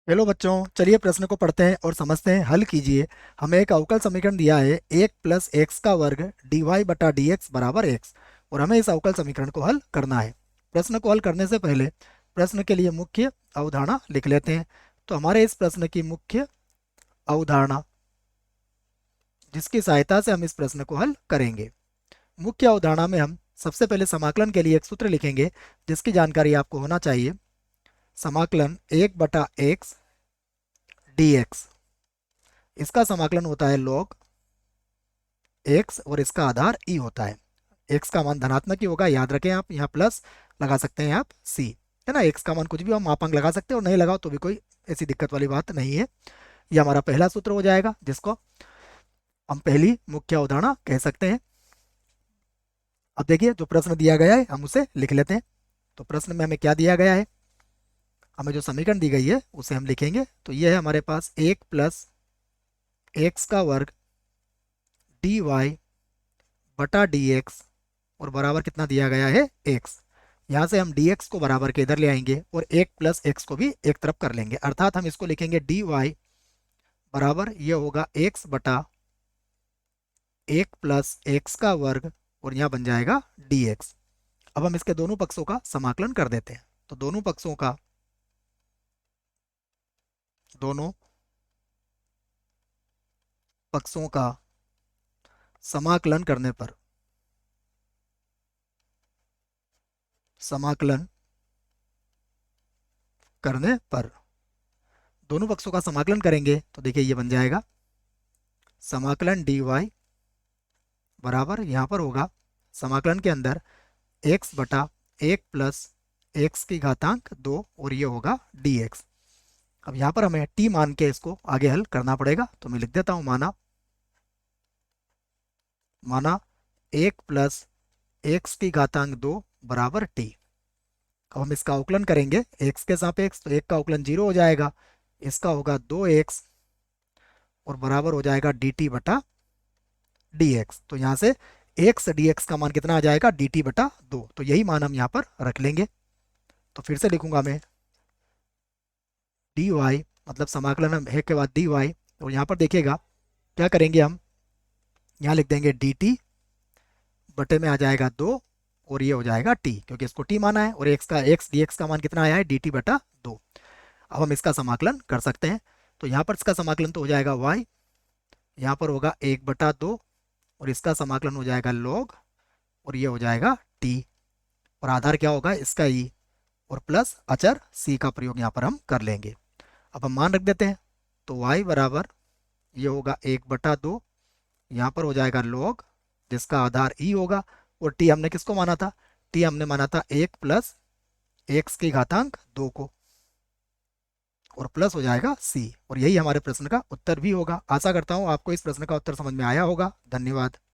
Hello बच्चों, चलिए प्रश्न को पढ़ते हैं और समझते हैं। हल कीजिए। हमें एक अवकल समीकरण दिया है 1 + x² dy बटा dx बराबर x, और हमें इस अवकल समीकरण को हल करना है। प्रश्न को हल करने से पहले प्रश्न के लिए मुख्य अवधारणा लिख लेते हैं। तो हमारे इस प्रश्न की मुख्य अवधारणा, जिसकी सहायता से हम इस प्रश्न को हल करेंगे। मुख्य अवधारणा में हम सबसे पहले समाकलन के लिए एक सूत्र लिखेंगे, जिसकी जानकारी आपको होना चाहिए। समाकलन 1/x dx, इसका समाकलन होता है log x और इसका आधार e होता है। x का मान धनात्मक ही होगा, याद रखें। आप यहाँ प्लस लगा सकते हैं, आप c, है ना। x का मान कुछ भी हम मापांक लगा सकते हैं और नहीं लगाओ तो भी कोई ऐसी दिक्कत वाली बात नहीं है। ये हमारा पहला सूत्र हो जाएगा, जिसको हम पहली मुख्य अवधारणा कह सकते हैं। अब देखिए, जो प्रश्न दिया गया है हम उसे लिख लेते हैं। तो प्रश्न में हमें क्या दिया गया है, हमें जो समीकरण दी गई है उसे हम लिखेंगे। तो ये है हमारे पास 1 + x² dy बटा dx, और बराबर कितना दिया गया है, x। यहाँ से हम dx को बराबर के इधर ले आएंगे और 1 + x को भी एक तरफ कर लेंगे, अर्थात हम इसको लिखेंगे dy बराबर ये होगा x बटा 1 + x², और यहाँ बन जाएगा dx। अब हम इसके दोनों पक्षों का समाकलन कर देते हैं। तो दोनों पक्षों का समाकलन करने पर दोनों पक्षों का समाकलन करेंगे तो देखिए ये बन जाएगा समाकलन dy बराबर, यहाँ पर होगा समाकलन के अंदर x बटा 1 + x² और ये होगा dx। अब यहाँ पर हमें t मान के इसको आगे हल करना पड़ेगा। तो मैं लिख देता हूँ, माना 1 + x² बराबर t। अब हम इसका अवकलन करेंगे x के सापेक्ष, तो 1 का अवकलन 0 हो जाएगा, इसका होगा 2x, और बराबर हो जाएगा dt बटा dx। तो यहाँ से x dx का मान कितना आ जाएगा, dt बटा 2। तो यही मान हम यहाँ पर रख लेंगे। तो फिर से लिखूंगा मैं dy, मतलब समाकलन हम है के बाद dy, और यहाँ पर देखिएगा क्या करेंगे, हम यहाँ लिख देंगे dt बटे में आ जाएगा 2, और ये हो जाएगा t, क्योंकि इसको t माना है, और x dx का मान कितना आया है, dt बटा 2। अब हम इसका समाकलन कर सकते हैं। तो यहाँ पर इसका समाकलन तो हो जाएगा y, यहाँ पर होगा 1/2, और इसका समाकलन हो जाएगा log, और ये हो जाएगा t, और आधार क्या होगा, इसका e, और प्लस अचर c का प्रयोग यहाँ पर हम कर लेंगे। अब हम मान रख देते हैं। तो y बराबर ये होगा 1/2, यहाँ पर हो जाएगा log, जिसका आधार e होगा, और t हमने किसको माना था, t हमने माना था 1 + x² को, और प्लस हो जाएगा c, और यही हमारे प्रश्न का उत्तर भी होगा। आशा करता हूँ आपको इस प्रश्न का उत्तर समझ में आया होगा। धन्यवाद।